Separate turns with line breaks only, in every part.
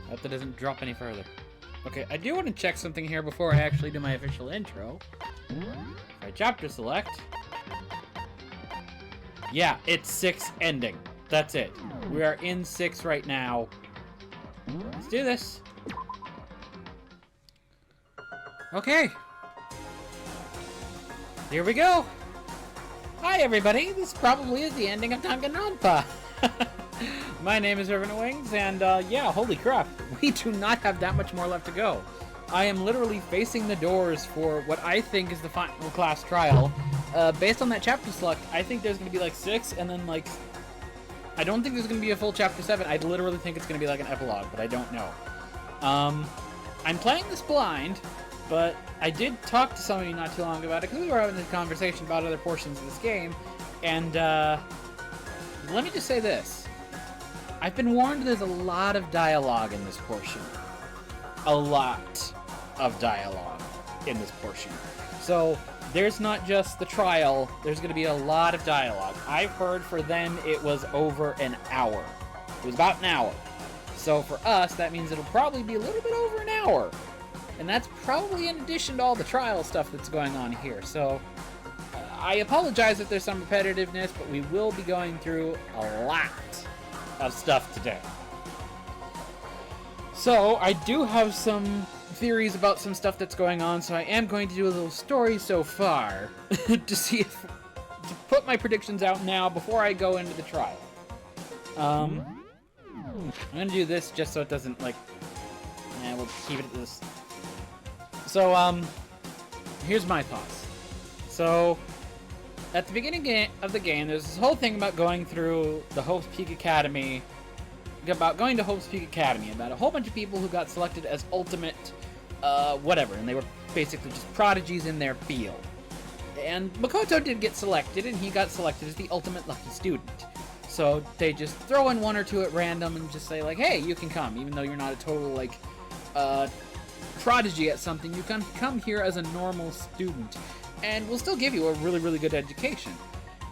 Hope that doesn't drop any further. Okay, I do want to check something here before I actually do my official intro. If I chapter select... Yeah, it's 6 ending. That's it. We are in 6 right now. Let's do this. Okay. Here we go. Hi, everybody. This probably is the ending of Danganronpa. My name is Irvin Wings, and yeah, holy crap. We do not have that much more left to go. I am literally facing the doors for what I think is the final class trial. Based on that chapter select, I think there's going to be like 6, and then like... I don't think there's going to be a full chapter 7. I literally think it's going to be like an epilogue, but I don't know. I'm playing this blind, but I did talk to somebody not too long about it, because we were having this conversation about other portions of this game, and let me just say this. I've been warned there's a lot of dialogue in this portion. A lot of dialogue in this portion. So, there's not just the trial, there's going to be a lot of dialogue. I've heard for them it was over an hour. It was about an hour. So for us, that means it'll probably be a little bit over an hour. And that's probably in addition to all the trial stuff that's going on here. So, I apologize if there's some repetitiveness, but we will be going through a lot of stuff today. So, I do have some theories about some stuff that's going on, so I am going to do a little story so far to see if... to put my predictions out now before I go into the trial. I'm gonna do this just so it doesn't, like... Yeah, we'll keep it at this. So, here's my thoughts. So, at the beginning of the game, there's this whole thing about going through the Hope's Peak Academy, about going to Hope's Peak Academy, about a whole bunch of people who got selected as ultimate, whatever, and they were basically just prodigies in their field. And Makoto did get selected, and he got selected as the ultimate lucky student. So they just throw in 1 or 2 at random and just say, like, hey, you can come, even though you're not a total, like, prodigy at something, you can come here as a normal student, and we'll still give you a really, really good education.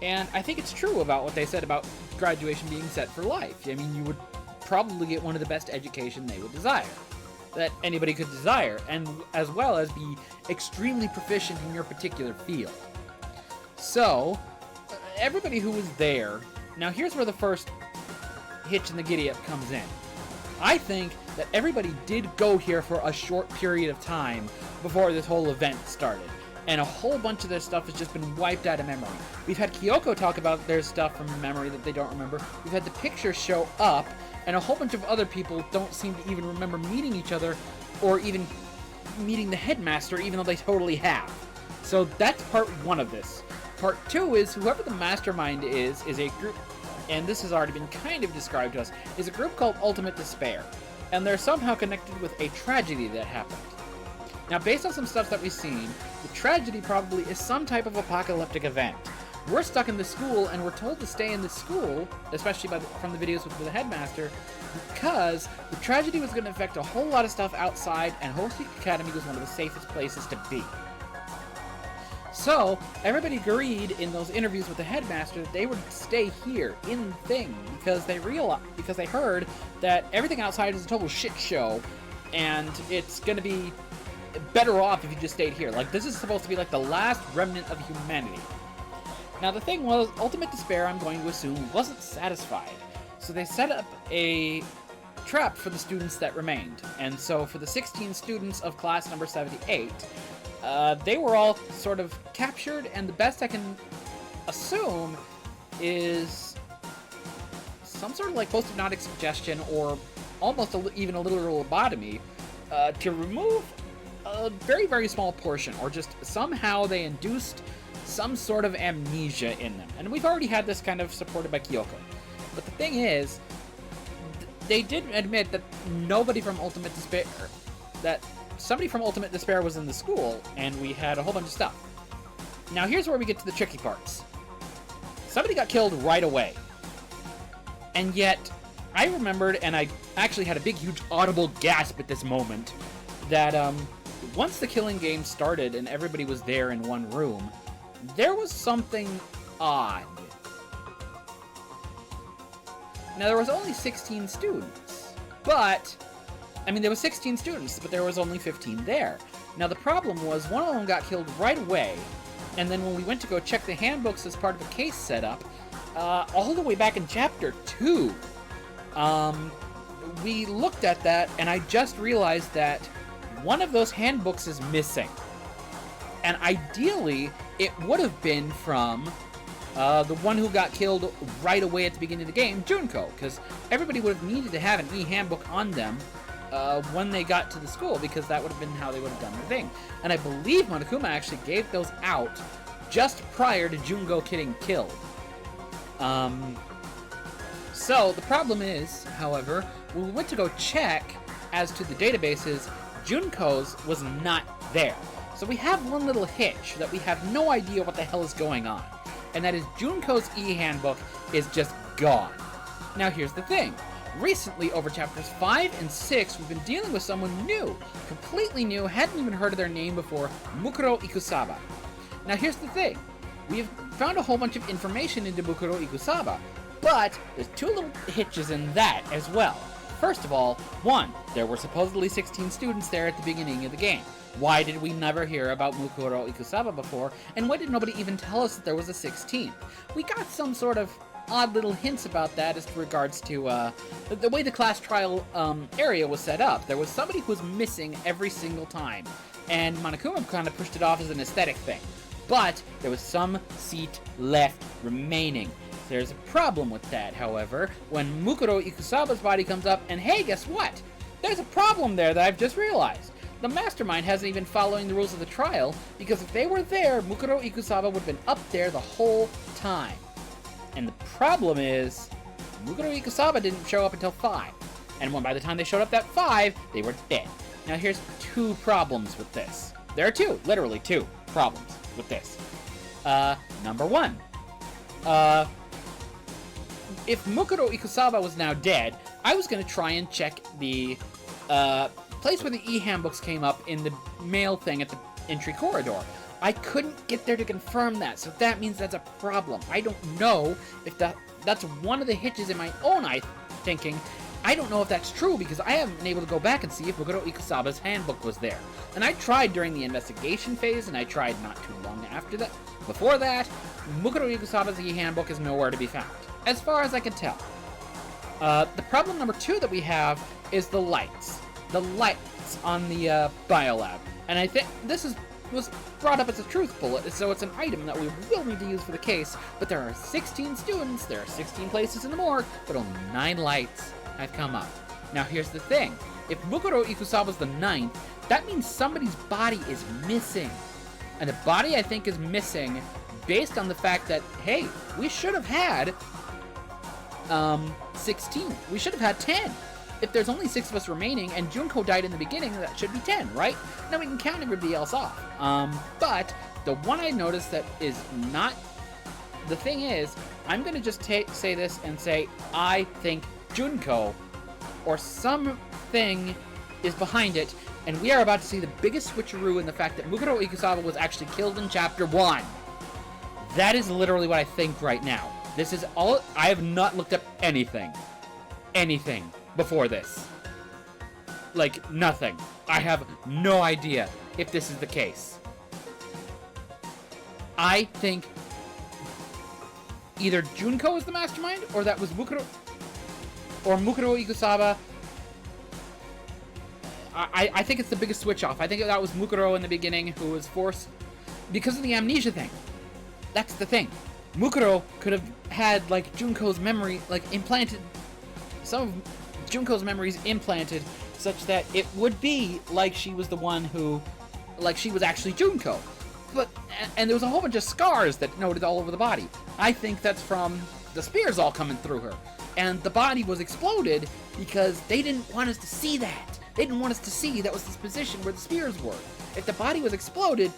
And I think it's true about what they said about graduation being set for life. I mean, you would probably get one of the best education they would desire, that anybody could desire, and as well as be extremely proficient in your particular field. So, everybody who was there, now here's where the first hitch in the giddy-up comes in. I think that everybody did go here for a short period of time before this whole event started, and a whole bunch of their stuff has just been wiped out of memory. We've had Kyoko talk about their stuff from memory that they don't remember. We've had the pictures show up, and a whole bunch of other people don't seem to even remember meeting each other or even meeting the headmaster, even though they totally have. So that's part 1 of this. Part 2 is whoever the mastermind is a group, and this has already been kind of described to us, is a group called Ultimate Despair. And they're somehow connected with a tragedy that happened. Now, based on some stuff that we've seen, the tragedy probably is some type of apocalyptic event. We're stuck in the school, and we're told to stay in the school, especially from the videos with the headmaster, because the tragedy was going to affect a whole lot of stuff outside, and Hope's Peak Academy was one of the safest places to be. So, everybody agreed in those interviews with the headmaster that they would stay here in the thing, because they heard that everything outside is a total shit show, and it's going to be better off if you just stayed here. Like, this is supposed to be like the last remnant of humanity. Now, the thing was, Ultimate Despair, I'm going to assume, wasn't satisfied. So they set up a trap for the students that remained. And so for the 16 students of class number 78, they were all sort of captured, and the best I can assume is some sort of like post-hypnotic suggestion or almost even a literal lobotomy to remove a very, very small portion, or just somehow they induced some sort of amnesia in them. And we've already had this kind of supported by Kyoko. But the thing is, they did admit that somebody from Ultimate Despair was in the school, and we had a whole bunch of stuff. Now here's where we get to the tricky parts. Somebody got killed right away. And yet, I remembered, and I actually had a big, huge audible gasp at this moment, that once the killing game started and everybody was there in one room, there was something odd. Now, there was only 16 students, but I mean, there was 16 students, but there was only 15 there. Now, the problem was one of them got killed right away, and then when we went to go check the handbooks as part of a case setup, all the way back in Chapter 2, we looked at that, and I just realized that one of those handbooks is missing. And ideally, it would have been from the one who got killed right away at the beginning of the game, Junko, because everybody would have needed to have an e-handbook on them when they got to the school, because that would have been how they would have done their thing. And I believe Monokuma actually gave those out just prior to Junko getting killed. So the problem is, however, when we went to go check as to the databases, Junko's was not there. So we have one little hitch that we have no idea what the hell is going on. And that is Junko's e-handbook is just gone. Now here's the thing. Recently, over chapters 5 and 6, we've been dealing with someone new. Completely new, hadn't even heard of their name before, Mukuro Ikusaba. Now here's the thing. We've found a whole bunch of information into Mukuro Ikusaba, but there's two little hitches in that as well. First of all, one, there were supposedly 16 students there at the beginning of the game. Why did we never hear about Mukuro Ikusaba before, and why did nobody even tell us that there was a 16th? We got some sort of odd little hints about that as regards to the way the class trial area was set up. There was somebody who was missing every single time, and Monokuma kind of pushed it off as an aesthetic thing. But there was some seat left remaining. There's a problem with that, however, when Mukuro Ikusaba's body comes up, and hey, guess what? There's a problem there that I've just realized. The mastermind hasn't even following the rules of the trial, because if they were there, Mukuro Ikusaba would have been up there the whole time. And the problem is, Mukuro Ikusaba didn't show up until 5. And when by the time they showed up at 5, they were dead. Now here's two problems with this. There are two, literally two problems with this. Number one. If Mukuro Ikusaba was now dead, I was going to try and check the place where the e-handbooks came up in the mail thing at the entry corridor. I couldn't get there to confirm that, so that means that's a problem. I don't know if that's one of the hitches in my own thinking. I don't know if that's true, because I haven't been able to go back and see if Mukuro Ikusaba's handbook was there. And I tried during the investigation phase, and I tried not too long after that. Before that, Mukuro Ikusaba's e-handbook is nowhere to be found, as far as I can tell. The problem number 2 that we have is the lights. The lights on the biolab. And I think this was brought up as a truth bullet, so it's an item that we will need to use for the case, but there are 16 students, there are 16 places in the morgue, but only 9 lights have come up. Now here's the thing. If Mukuro Ikusaba's the 9th, that means somebody's body is missing. And the body, I think, is missing based on the fact that, hey, we should have had 16. We should have had 10. If there's only 6 of us remaining, and Junko died in the beginning, that should be 10, right? Now we can count everybody else off. But the one I noticed that is not... The thing is, I'm going to just say this and say, I think Junko or something is behind it, and we are about to see the biggest switcheroo in the fact that Mukuro Ikusaba was actually killed in Chapter 1. That is literally what I think right now. This is all... I have not looked up anything. Anything before this. Like, nothing. I have no idea if this is the case. I think either Junko is the mastermind, or that was Mukuro... Or Mukuro Ikusaba. I think it's the biggest switch off. I think that was Mukuro in the beginning who was forced... Because of the amnesia thing. That's the thing. Mukuro could have had, like, Junko's memory, like, implanted... Some of Junko's memories implanted such that it would be like she was the one who... Like, she was actually Junko. But... And there was a whole bunch of scars that noted all over the body. I think that's from the spears all coming through her. And the body was exploded because they didn't want us to see that. They didn't want us to see that was this position where the spears were. If the body was exploded,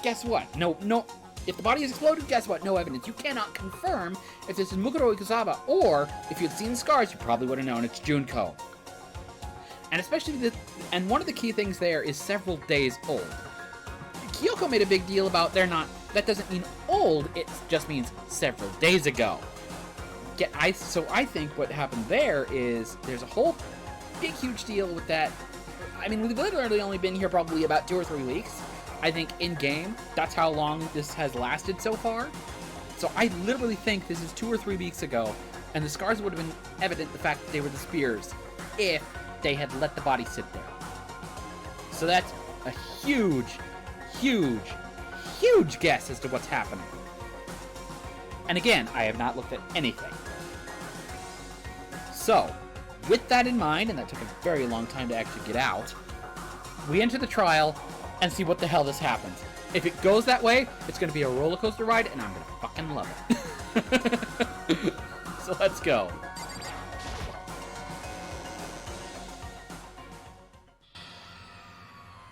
guess what? No. If the body is exploded, guess what? No evidence. You cannot confirm if this is Mukuro Ikusaba, or if you'd seen the scars, you probably would have known it's Junko. And especially and one of the key things there is several days old. Kyoko made a big deal about that doesn't mean old, it just means several days ago. So I think what happened there is there's a whole big, huge deal with that. I mean, we've literally only been here probably about 2 or 3 weeks. I think in-game, that's how long this has lasted so far. So I literally think this is 2 or 3 weeks ago, and the scars would have been evident the fact that they were the spears if they had let the body sit there. So that's a huge, huge, huge guess as to what's happening. And again, I have not looked at anything. So, with that in mind, and that took a very long time to actually get out, we enter the trial and see what the hell this happens. If it goes that way, it's going to be a roller coaster ride, and I'm going to fucking love it. So let's go.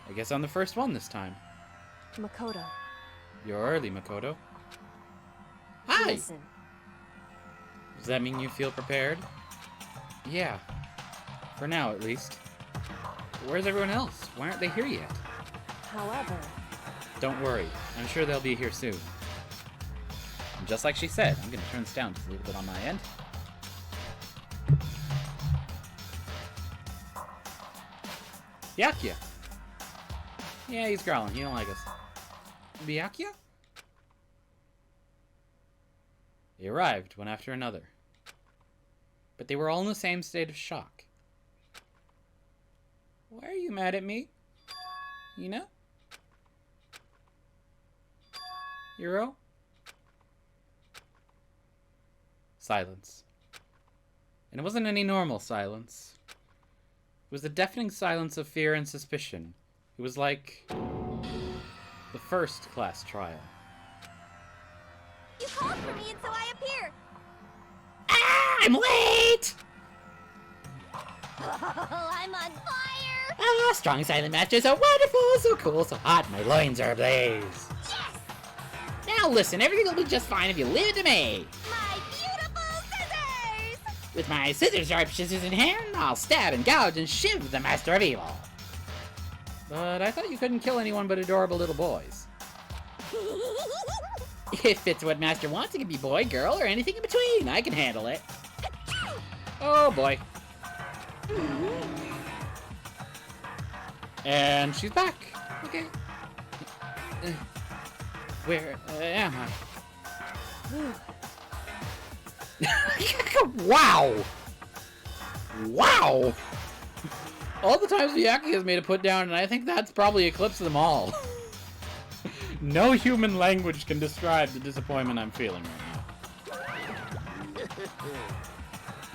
I guess I'm the first one this time.
Makoto.
You're early, Makoto. Hi!
Listen.
Does that mean you feel prepared? Yeah. For now, at least. Where's everyone else? Why aren't they here yet?
However...
Don't worry. I'm sure they'll be here soon. And just like she said, I'm going to turn this down just a little bit on my end. Byakuya. Yeah, he's growling. He don't like us. Byakuya? They arrived, one after another. But they were all in the same state of shock. Why are you mad at me? You know? Hero? Silence. And it wasn't any normal silence. It was the deafening silence of fear and suspicion. It was like the first class trial.
You called for me and so I appear!
Ah, I'm late!
Oh, I'm on fire!
Ah, strong silent matches so wonderful, so cool, so hot, my loins are ablaze.
Yes!
Now listen, everything will be just fine if you leave it to me.
My beautiful scissors!
With my sharp scissors in hand, I'll stab and gouge and shiv the master of evil. But I thought you couldn't kill anyone but adorable little boys. If it's what Master wants, it can be boy, girl, or anything in between. I can handle it. Oh boy. And she's back. Okay. Where am I? Wow! Wow! All the times Miyake has made a put down, and I think that's probably eclipsed them all. No human language can describe the disappointment I'm feeling right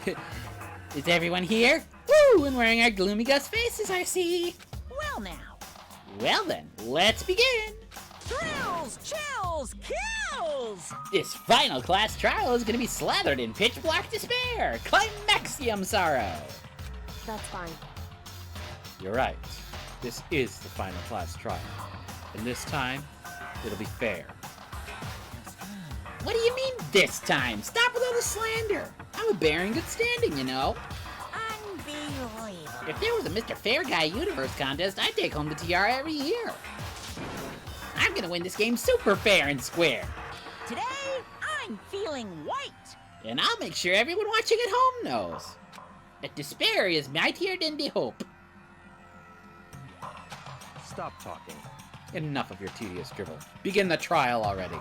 now. Is everyone here? Woo! And wearing our gloomy gust faces, I see.
Well now.
Well then, let's begin.
Thrills, chills, kills!
This final class trial is going to be slathered in pitch black despair, climaxium sorrow.
That's fine.
You're right. This is the final class trial. And this time, it'll be fair. What do you mean this time? Stop with all the slander. I'm a bear in good standing, you know.
Unbelievable.
If there was a Mr. Fair Guy Universe contest, I'd take home the tiara every year. I'm gonna win this game super fair and square.
Today, I'm feeling white.
And I'll make sure everyone watching at home knows that despair is mightier than the hope.
Stop talking.
Enough of your tedious drivel. Begin the trial already.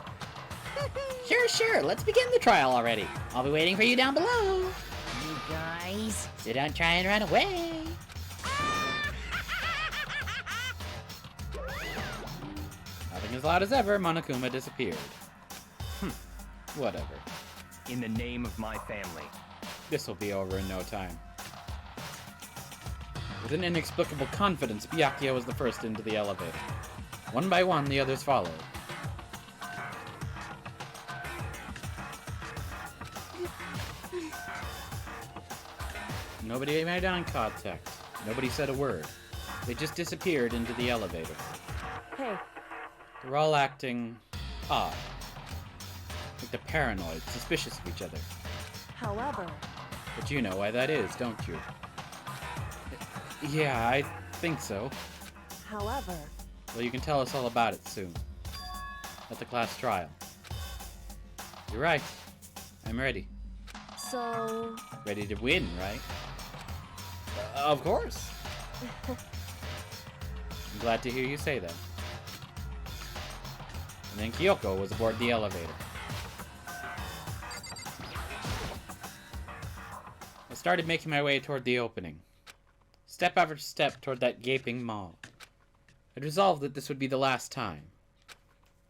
Sure. Let's begin the trial already. I'll be waiting for you down below.
You guys.
So don't try and run away. Nothing as loud as ever, Monokuma disappeared. Whatever.
In the name of my family.
This'll be over in no time. With an inexplicable confidence, Byakuya was the first into the elevator. One by one, the others followed. Nobody made eye contact. Nobody said a word. They just disappeared into the elevator.
Hey.
They're all acting odd. Like they're paranoid, suspicious of each other.
However...
But you know why that is, don't you? Yeah, I think so.
However...
Well, you can tell us all about it soon. At the class trial. You're right. I'm ready.
So...
Ready to win, right? Of course. I'm glad to hear you say that. And then Kyoko was aboard the elevator. I started making my way toward the opening. Step after step toward that gaping maw. I resolved that this would be the last time.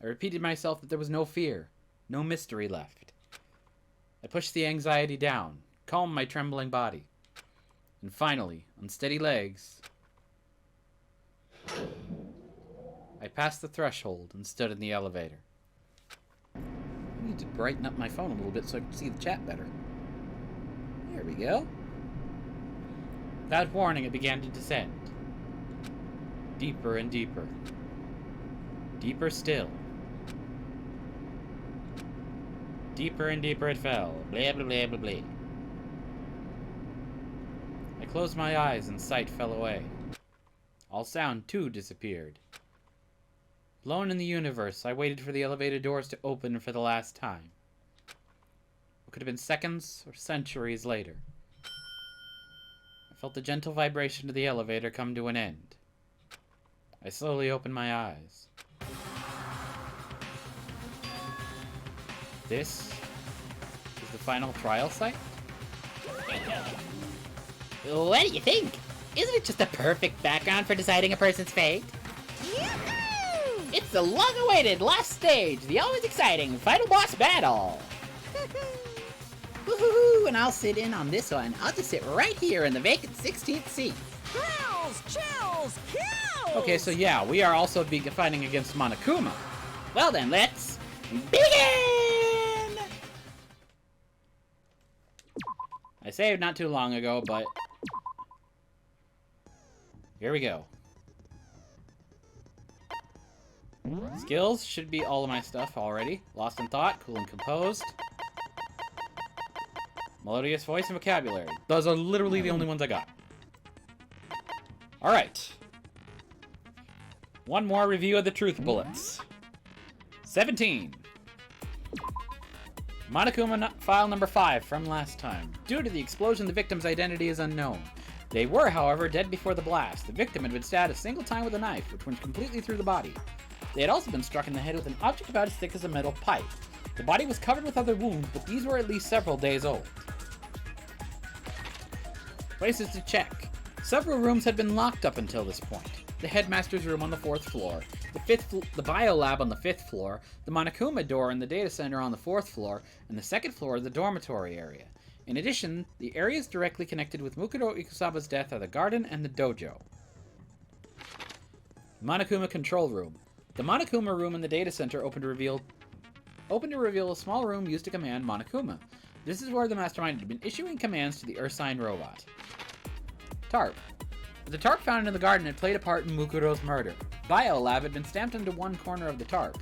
I repeated myself that there was no fear, no mystery left. I pushed the anxiety down, calmed my trembling body. And finally, on steady legs, I passed the threshold and stood in the elevator. I need to brighten up my phone a little bit so I can see the chat better. There we go. Without warning, it began to descend. Deeper and deeper. Deeper still. Deeper and deeper it fell. Blah, blah, blah, blah, blah. I closed my eyes and sight fell away. All sound, too, disappeared. Alone in the universe, I waited for the elevator doors to open for the last time. It could have been seconds or centuries later. I felt the gentle vibration of the elevator come to an end. I slowly opened my eyes. This is the final trial site?
What do you think? Isn't it just a perfect background for deciding a person's fate?
Yoo-hoo!
It's the long-awaited last stage, the always exciting final boss battle. Woohoo! And I'll sit in on this one. I'll just sit right here in the vacant 16th seat.
Thrills! Chills! Kills!
Okay, so yeah, we are also fighting against Monokuma.
Well then, let's begin!
I saved not too long ago, but here we go. Skills should be all of my stuff already. Lost in thought, cool and composed. Melodious voice and vocabulary. Those are literally the only ones I got. Alright. One more review of the truth bullets. 17. Monokuma file number 5 from last time. Due to the explosion, the victim's identity is unknown. They were, however, dead before the blast. The victim had been stabbed a single time with a knife, which went completely through the body. They had also been struck in the head with an object about as thick as a metal pipe. The body was covered with other wounds, but these were at least several days old. Places to check. Several rooms had been locked up until this point. The headmaster's room on the 4th floor, the bio lab on the 5th floor, the Monokuma door in the data center on the 4th floor, and the 2nd floor of the dormitory area. In addition, the areas directly connected with Mukuro Ikusaba's death are the garden and the dojo. Monokuma control room. The Monokuma room in the data center opened to reveal a small room used to command Monokuma. This is where the mastermind had been issuing commands to the Ursine robot. Tarp. The tarp found in the garden had played a part in Mukuro's murder. Biolab had been stamped into one corner of the tarp.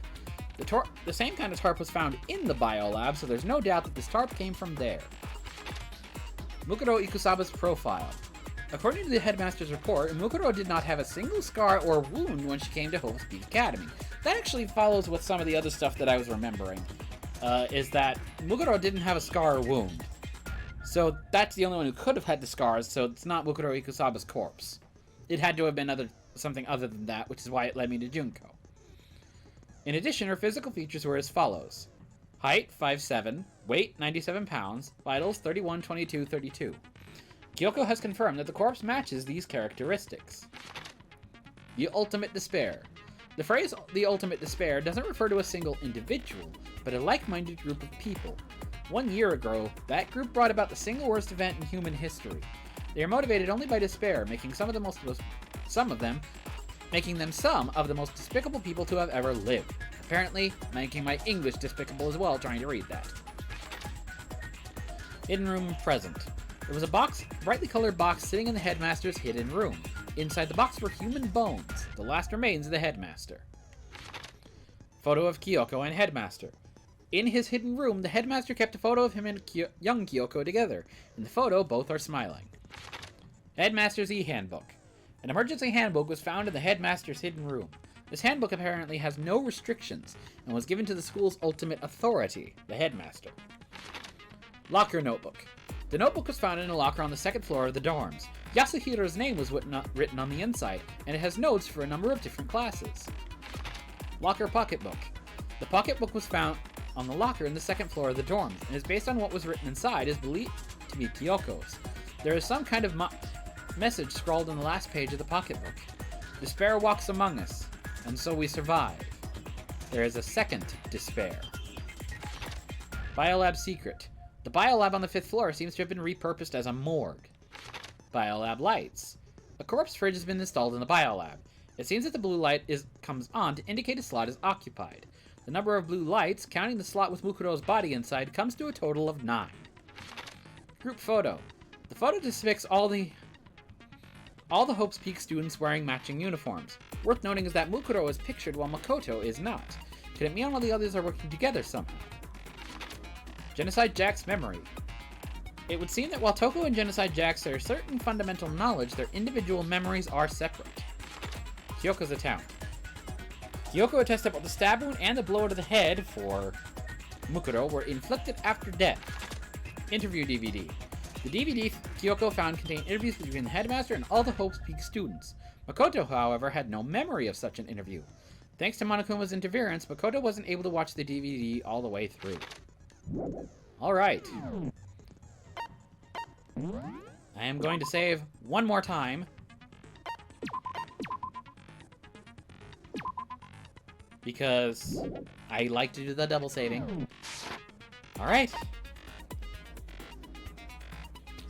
The same kind of tarp was found in the biolab, so there's no doubt that this tarp came from there. Mukuro Ikusaba's profile. According to the headmaster's report, Mukuro did not have a single scar or wound when she came to Hope Speed Academy. That actually follows with some of the other stuff that I was remembering, is that Mukuro didn't have a scar or wound. So that's the only one who could have had the scars, so it's not Mukuro Ikusaba's corpse. It had to have been something other than that, which is why it led me to Junko. In addition, her physical features were as follows. Height, 5'7", weight, 97 pounds, vitals, 31, 22, 32. Kyoko has confirmed that the corpse matches these characteristics. The ultimate despair. The phrase, the ultimate despair, doesn't refer to a single individual, but a like-minded group of people. 1 year ago, that group brought about the single worst event in human history. They are motivated only by despair, making them some of the most despicable people to have ever lived. Apparently, making my English despicable as well trying to read that. Hidden room present. There was a brightly colored box sitting in the headmaster's hidden room. Inside the box were human bones, the last remains of the headmaster. Photo of Kyoko and headmaster. In his hidden room, the headmaster kept a photo of him and young Kyoko together. In the photo, both are smiling. Headmaster's e-handbook. An emergency handbook was found in the headmaster's hidden room. This handbook apparently has no restrictions, and was given to the school's ultimate authority, the headmaster. Locker notebook. The notebook was found in a locker on the 2nd floor of the dorms. Yasuhiro's name was written on the inside, and it has notes for a number of different classes. Locker pocketbook. The pocketbook was found on the locker in the second floor of the dorms, and is based on what was written inside is believed to be Kyoko's. There is some kind of message scrawled on the last page of the pocketbook. Despair walks among us, and so we survive. There is a second despair. Biolab secret. The biolab on the 5th floor seems to have been repurposed as a morgue. Biolab lights. A corpse fridge has been installed in the biolab. It seems that the blue light comes on to indicate a slot is occupied. The number of blue lights, counting the slot with Mukuro's body inside, comes to a total of 9. Group photo. The photo depicts all the Hope's Peak students wearing matching uniforms. Worth noting is that Mukuro is pictured while Makoto is not. Could it mean all the others are working together somehow? Genocide Jack's memory. It would seem that while Toko and Genocide Jack share certain fundamental knowledge, their individual memories are separate. Kyoko's account. Kyoko attests that both the stab wound and the blow to the head for Mukuro were inflicted after death. Interview DVD. The DVD Kyoko found contained interviews between the headmaster and all the Hope's Peak students. Makoto, however, had no memory of such an interview. Thanks to Monokuma's interference, Makoto wasn't able to watch the DVD all the way through. Alright. I am going to save one more time. Because I like to do the double saving. Alright.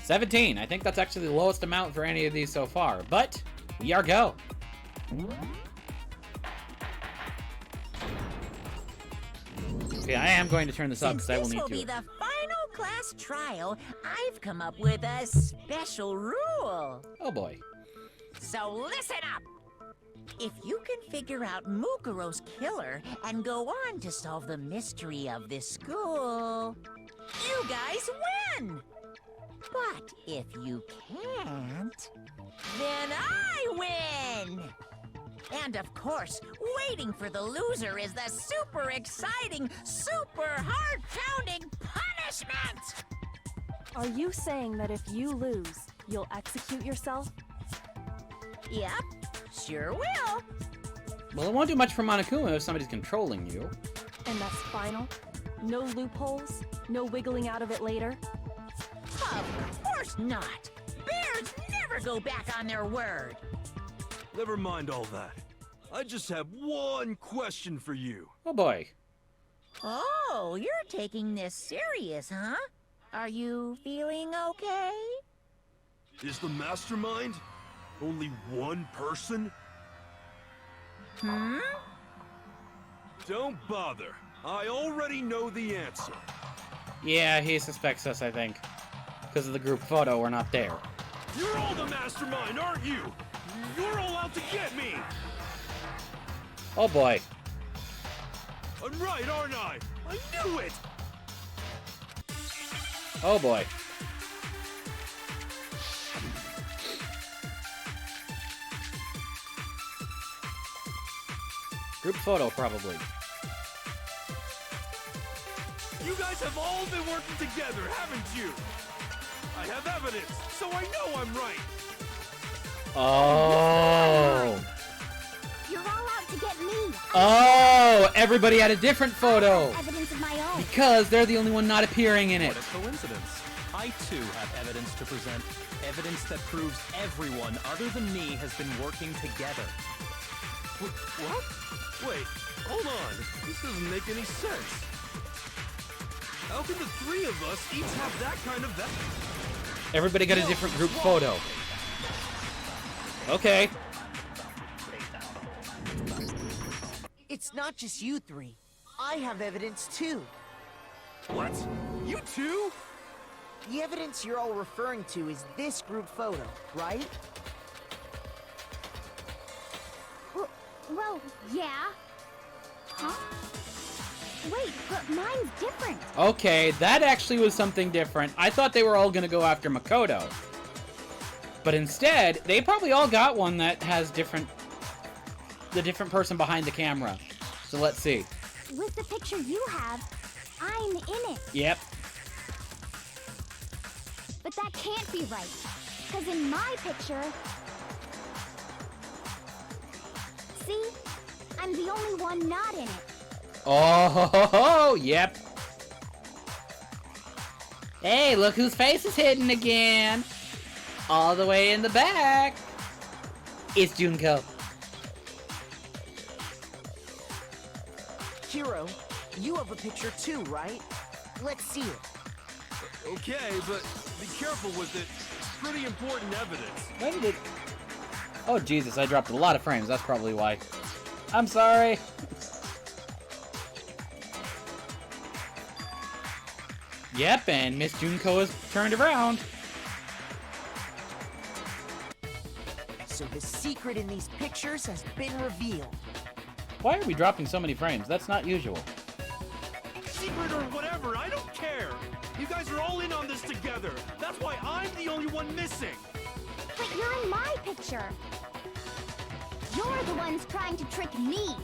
17. I think that's actually the lowest amount for any of these so far. But, we are go. Okay, I am going to turn this up because I will need to.
Since this will be the final class trial, I've come up with a special rule.
Oh boy.
So listen up! If you can figure out Mukuro's killer and go on to solve the mystery of this school, you guys win! But if you can't, then I win! And of course, waiting for the loser is the super exciting, super heart-pounding punishment!
Are you saying that if you lose, you'll execute yourself?
Yep, sure will.
Well, it won't do much for Monokuma if somebody's controlling you.
And that's final? No loopholes? No wiggling out of it later?
Of course not! Bears never go back on their word!
Never mind all that. I just have one question for you.
Oh boy.
Oh, you're taking this serious, huh? Are you feeling okay?
Is the mastermind only one person?
Hmm?
Don't bother. I already know the answer.
Yeah, he suspects us, I think. Because of the group photo, we're not there.
You're all the mastermind, aren't you? You're all out to get me!
Oh boy.
I'm right, aren't I? I knew it!
Oh boy. Group photo, probably.
You guys have all been working together, haven't you? I have evidence, so I know I'm right.
Oh.
You're all out to get me.
Oh, everybody had a different photo.
Evidence of my own.
Because they're the only one not appearing in it.
What a coincidence. I too have evidence to present. Evidence that proves everyone other than me has been working together.
What? Wait, hold on. This doesn't make any sense. How can the three of us each have that kind of
Everybody got a different group photo. Okay.
It's not just you three. I have evidence too.
What? You too?
The evidence you're all referring to is this group photo, right?
Well, yeah. Huh? Wait, but mine's different.
Okay, that actually was something different. I thought they were all gonna go after Makoto. But instead, they probably all got one that has the different person behind the camera. So let's see.
With the picture you have, I'm in it.
Yep.
But that can't be right. Because in my picture... See? I'm the only one not in it.
Oh, yep.
Hey, look whose face is hidden again. All the way in the back. It's Junko.
Hiro, you have a picture too, right? Let's see it.
Okay, but be careful with it. It's pretty important evidence.
Why did it... Oh, Jesus, I dropped a lot of frames. That's probably why. I'm sorry. Yep, and Miss Junko is turned around.
So the secret in these pictures has been revealed.
Why are we dropping so many frames? That's not usual.
Secret or whatever, I don't care. You guys are all in on this together. That's why I'm the only one missing.
But you're in my picture. You're the ones trying to trick me.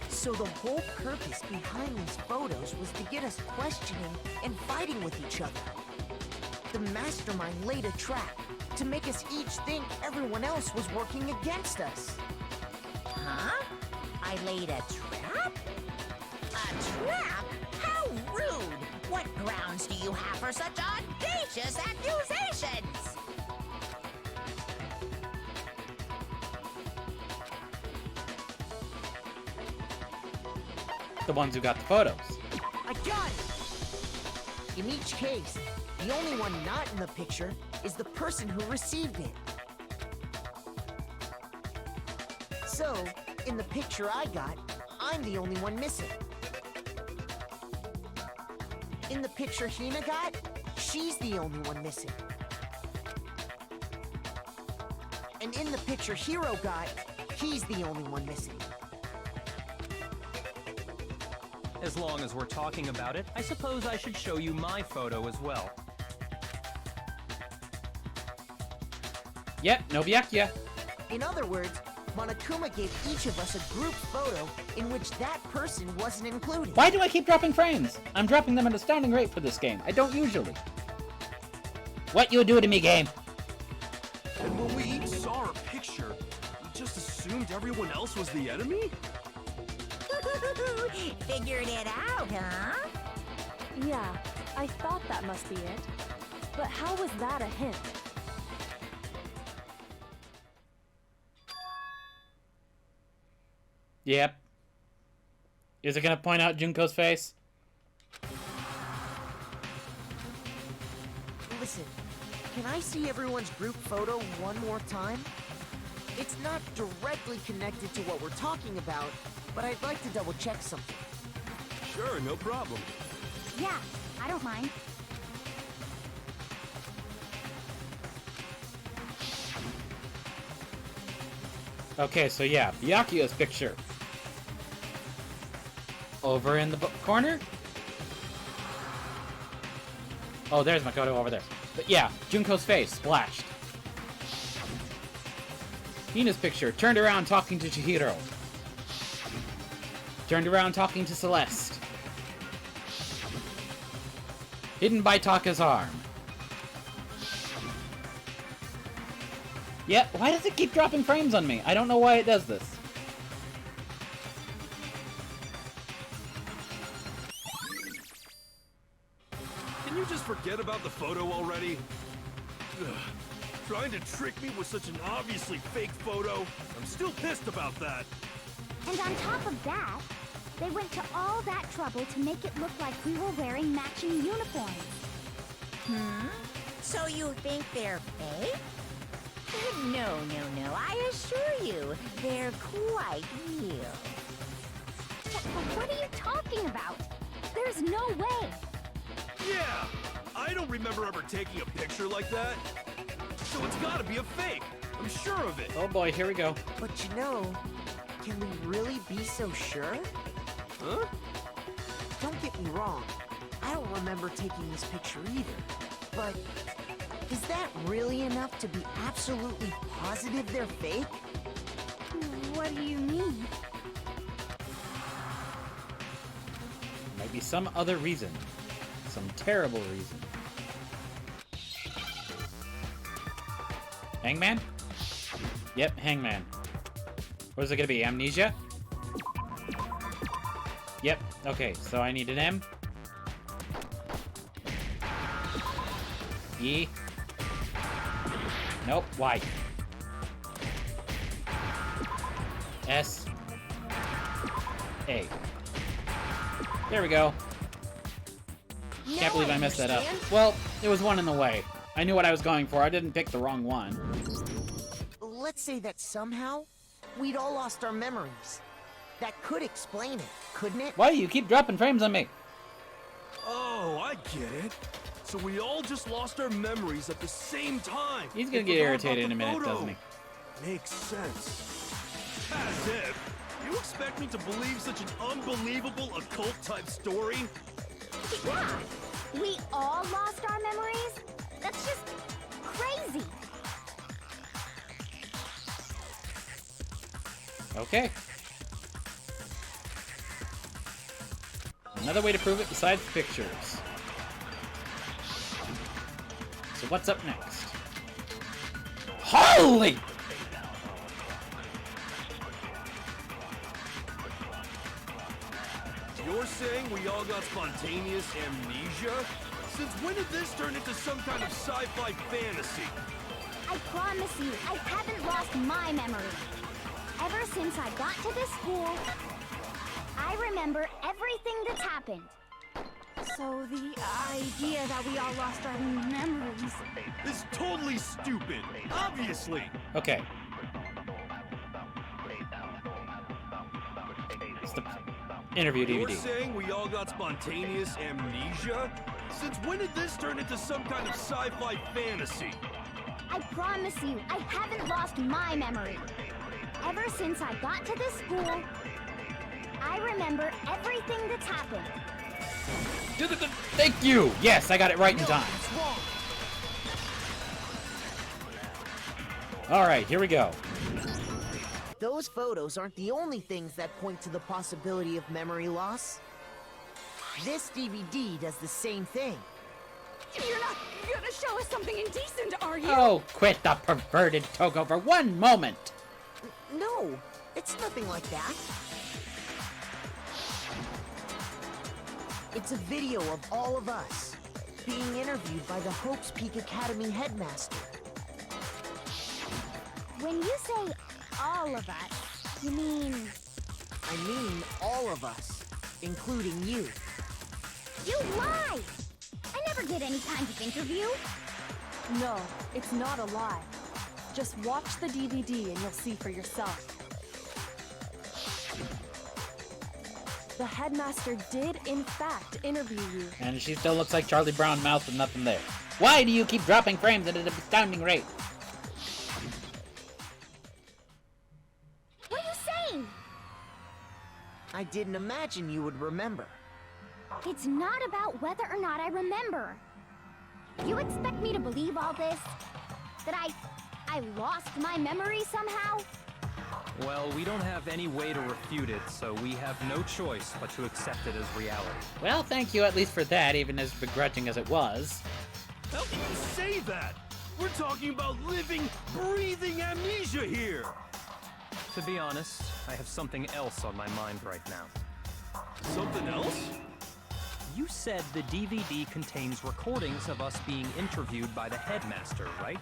So the whole purpose behind these photos was to get us questioning and fighting with each other. The mastermind laid a trap to make us each think everyone else was working against us.
Huh? I laid a trap? A trap? How rude! What grounds do you have for such audacious accusations?
The ones who got the photos.
I got it! In each case, the only one not in the picture is the person who received it. So, in the picture I got, I'm the only one missing. In the picture Hina got, she's the only one missing. And in the picture Hiro got, he's the only one missing.
As long as we're talking about it, I suppose I should show you my photo as well.
Yep, no byakuya.
In other words, Monokuma gave each of us a group photo in which that person wasn't included.
Why do I keep dropping frames? I'm dropping them at an astounding rate for this game. I don't usually.
What you do to me, game?
And when we each saw our picture, we just assumed everyone else was the enemy?
Figured it out, huh?
Yeah, I thought that must be it. But how was that a hint?
Yep. Is it gonna point out Junko's face?
Listen, can I see everyone's group photo one more time? It's not directly connected to what we're talking about, but I'd like to double check something.
Sure, no problem.
Yeah, I don't mind.
Okay, so yeah, Byakuya's picture. Over in the corner? Oh, there's Makoto over there. But yeah, Junko's face, splashed. Hina's picture, turned around talking to Chihiro. Turned around talking to Celeste. Hidden by Taka's arm. Yeah, why does it keep dropping frames on me? I don't know why it does this.
Can you just forget about the photo already? Ugh. Trying to trick me with such an obviously fake photo? I'm still pissed about that.
And on top of that, they went to all that trouble to make it look like we were wearing matching uniforms.
So you think they're fake? No, I assure you, they're quite real.
What are you talking about? There's no way.
Yeah! I don't remember ever taking a picture like that. So it's gotta be a fake. I'm sure of it.
Oh boy, here we go.
But you know, can we really be so sure?
Huh?
Don't get me wrong, I don't remember taking this picture either. But is that really enough to be absolutely positive they're fake?
What do you mean?
Might be some other reason. Some terrible reason.
Hangman? Yep, Hangman. What is it gonna be? Amnesia? Yep, okay, so I need an M. E. Nope, Y. S. A. There we go. Can't believe I messed that up. Well, there was one in the way. I knew what I was going for. I didn't pick the wrong one.
Let's say that somehow we'd all lost our memories. That could explain it, couldn't it?
Why do you keep dropping frames on me?
Oh, I get it. So we all just lost our memories at the same time.
He's gonna
And
get
forgot
irritated
about
in a
the
minute,
photo.
doesn't he?
Makes sense. As if. You expect me to believe such an unbelievable occult-type story?
Yeah, we all lost our memories? That's just crazy.
Okay. Another way to prove it besides pictures. So what's up next? Holy!
You're saying we all got spontaneous amnesia? Since when did this turn into some kind of sci-fi fantasy?
I promise you, I haven't lost my memory. Ever since I got to this school, I remember everything that's happened.
So the idea that we all lost our memories.
It's totally stupid. Obviously.
Okay. It's the interview
You're
DVD.
saying we all got spontaneous amnesia? Since when did this turn into some kind of sci-fi fantasy?
I promise you, I haven't lost my memory. Ever since I got to this school, I remember everything that's happened.
Thank you! Yes, I got it right in time.
It's wrong.
Alright, here we go.
Those photos aren't the only things that point to the possibility of memory loss. This DVD does the same thing.
You're not gonna show us something indecent, are you?
Oh, quit the perverted Togo for one moment!
No, it's nothing like that. It's a video of all of us being interviewed by the Hopes Peak Academy headmaster.
When you say all of us, you mean...
I mean all of us, including you.
You lie! I never did any kind of interview.
No, it's not a lie. Just watch the DVD and you'll see for yourself. The headmaster did, in fact, interview you.
And she still looks like Charlie Brown mouth with nothing there. Why do you keep dropping frames at an astounding rate?
What are you saying?
I didn't imagine you would remember.
It's not about whether or not I remember. You expect me to believe all this? That I lost my memory somehow?
Well, we don't have any way to refute it, so we have no choice but to accept it as reality.
Well, thank you at least for that, even as begrudging as it was.
How can you say that? We're talking about living, breathing amnesia here.
To be honest, I have something else on my mind right now.
Something else?
You said the DVD contains recordings of us being interviewed by the headmaster, right?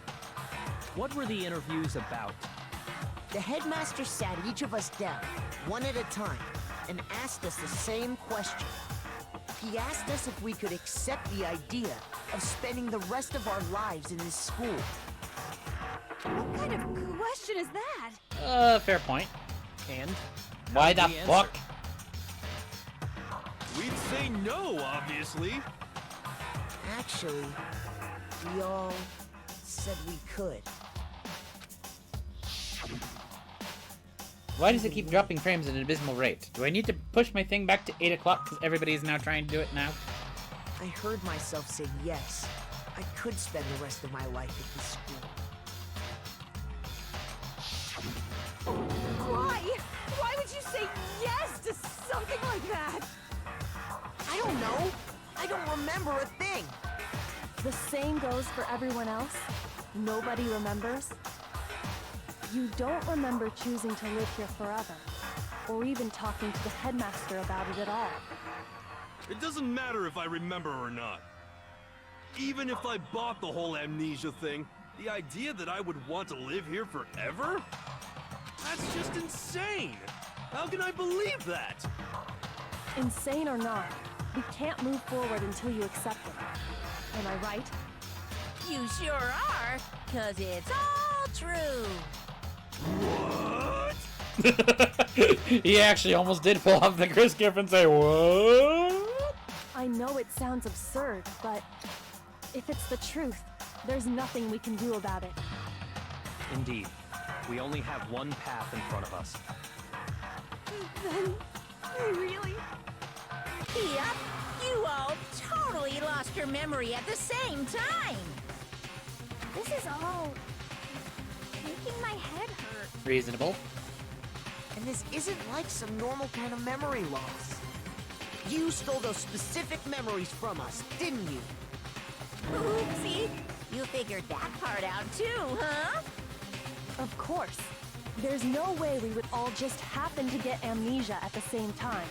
What were the interviews about?
The headmaster sat each of us down, one at a time, and asked us the same question. He asked us if we could accept the idea of spending the rest of our lives in this school.
What kind of question is that?
Fair point.
And
Why the
how'd we answer?
fuck?
We'd say no, obviously.
Actually, we all said we could.
Why does it keep dropping frames at an abysmal rate? Do I need to push my thing back to 8 o'clock because everybody's now trying to do it now?
I heard myself say yes. I could spend the rest of my life at this school.
Why? Why would you say yes to something like that?
I don't know. I don't remember a thing.
The same goes for everyone else. Nobody remembers? You don't remember choosing to live here forever, or even talking to the headmaster about it at all.
It doesn't matter if I remember or not. Even if I bought the whole amnesia thing, the idea that I would want to live here forever? That's just insane! How can I believe that?
Insane or not, we can't move forward until you accept it. Am I right?
You sure are, 'cause it's all true.
What?
He actually almost did pull off the Chris Gift and say, what?
I know it sounds absurd, but if it's the truth, there's nothing we can do about it.
Indeed. We only have one path in front of us.
Then, really?
Yep, you all totally lost your memory at the same time.
This is all making my head hurt.
Reasonable.
And this isn't like some normal kind of memory loss. You stole those specific memories from us, didn't you?
Oopsie, you figured that part out too, huh?
Of course. There's no way we would all just happen to get amnesia at the same time.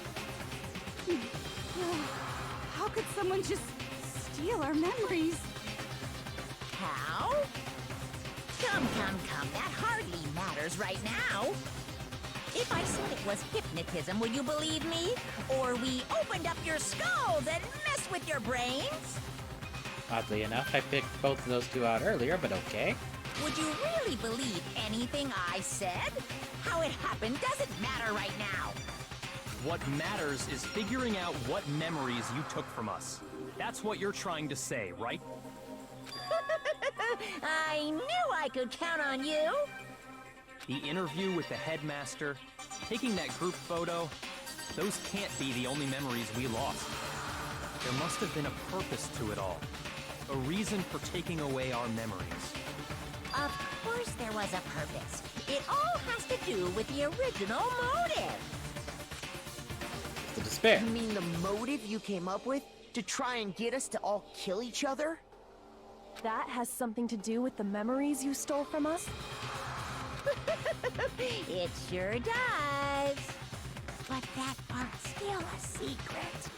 How could someone just steal our memories?
How? Come, that hardly matters right now. If I said it was hypnotism, would you believe me? Or we opened up your skulls and messed with your brains?
Oddly enough, I picked both of those two out earlier, but okay.
Would you really believe anything I said? How it happened doesn't matter right now.
What matters is figuring out what memories you took from us. That's what you're trying to say, right?
I knew I could count on you.
The interview with the headmaster, taking that group photo, those can't be the only memories we lost. There must have been a purpose to it all. A reason for taking away our memories.
Of course there was a purpose. It all has to do with the original motive.
The despair.
You mean the motive you came up with to try and get us to all kill each other?
That has something to do with the memories you stole from us?
It sure does. But that part's still a secret.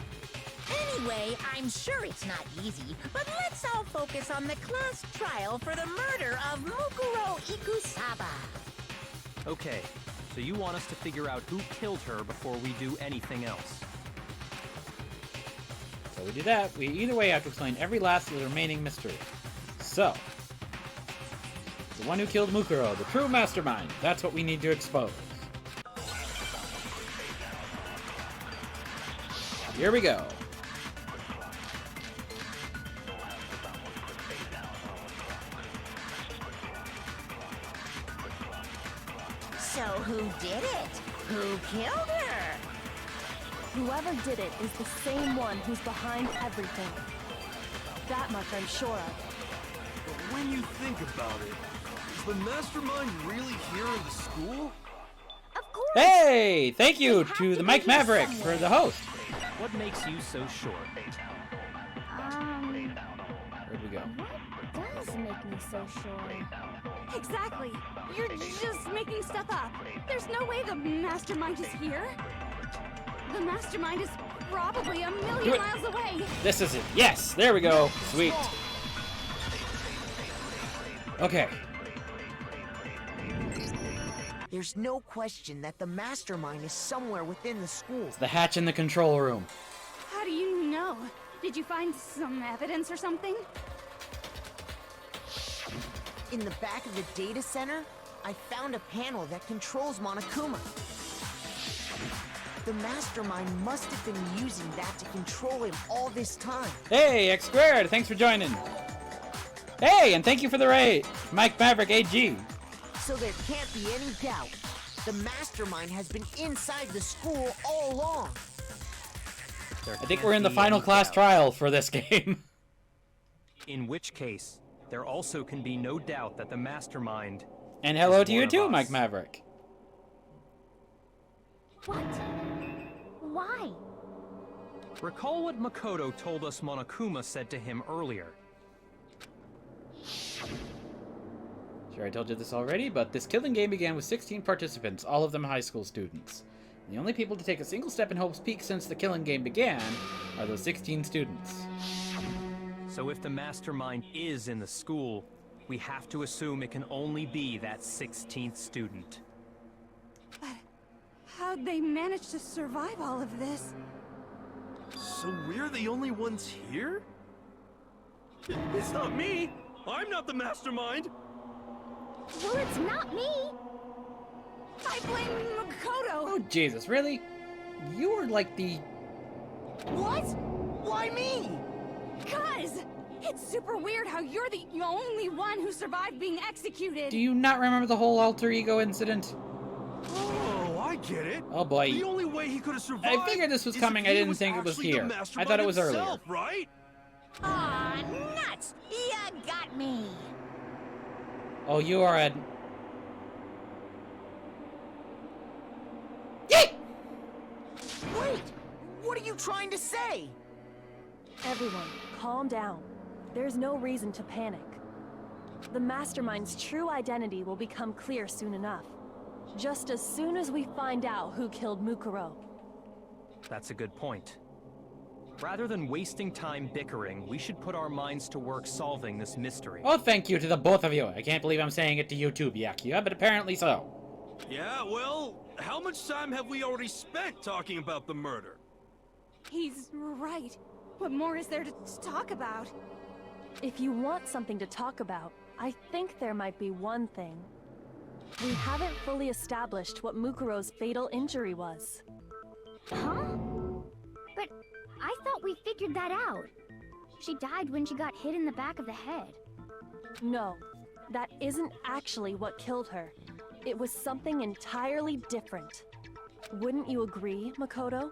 Anyway, I'm sure it's not easy, but let's all focus on the class trial for the murder of Mukuro Ikusaba.
Okay, so you want us to figure out who killed her before we do anything else.
So we do that. We either way have to explain every last of the remaining mystery. So, the one who killed Mukuro, the true mastermind, that's what we need to expose. Here we go.
So who did it? Who killed her?
Whoever did it is the same one who's behind everything. That much I'm sure of.
But when you think about it, is the mastermind really here in the school?
Of course!
Hey! Thank you to the Mike Maverick for the host.
What makes you so sure?
Where'd we go?
What does make me so sure?
Exactly. You're just making stuff up. There's no way the mastermind is here. The mastermind is probably a
Do
million
it.
miles away.
This is it. Yes! There we go. Sweet. Okay.
There's no question that the mastermind is somewhere within the school.
The hatch in the control room.
How do you know? Did you find some evidence or something?
In the back of the data center, I found a panel that controls Monokuma. The mastermind must have been using that to control him all this time.
Hey, X Squared, thanks for joining. Hey, and thank you for the raid, Mike Maverick AG.
So there can't be any doubt. The mastermind has been inside the school all along.
I think we're in the final class trial for this game.
In which case, there also can be no doubt that the mastermind...
And hello
is
to you
one of
too,
us.
Mike Maverick.
What? Why?
Recall what Makoto told us Monokuma said to him earlier.
Sure, I told you this already, but this killing game began with 16 participants, all of them high school students. The only people to take a single step in Hope's Peak since the killing game began are those 16 students.
So if the mastermind is in the school, we have to assume it can only be that 16th student.
But how'd they manage to survive all of this?
So we're the only ones here? It's not me! I'm not the mastermind!
Well, it's not me.
I blame Makoto!
Oh, Jesus, really? You were like the...
What? Why me?
Cuz! It's super weird how you're the only one who survived being executed!
Do you not remember the whole alter ego incident?
Oh, I get it.
Oh boy.
The only way he could have survived.
I figured this was
is
coming.
if
I
he
didn't think it was
actually the
here. I
mastermind
thought it was
himself,
earlier.
right?
Aw, nuts! You got me!
Oh, you are a...
Wait! What are you trying to say?
Everyone, calm down. There's no reason to panic. The Mastermind's true identity will become clear soon enough. Just as soon as we find out who killed Mukuro.
That's a good point. Rather than wasting time bickering, we should put our minds to work solving this mystery.
Oh, thank you to the both of you. I can't believe I'm saying it to you too, Byakuya, but apparently so.
Yeah, well, how much time have we already spent talking about the murder?
He's right. What more is there to talk about?
If you want something to talk about, I think there might be one thing. We haven't fully established what Mukuro's fatal injury was.
Huh? But I thought we figured that out. She died when she got hit in the back of the head.
No, that isn't actually what killed her. It was something entirely different. Wouldn't you agree, Makoto?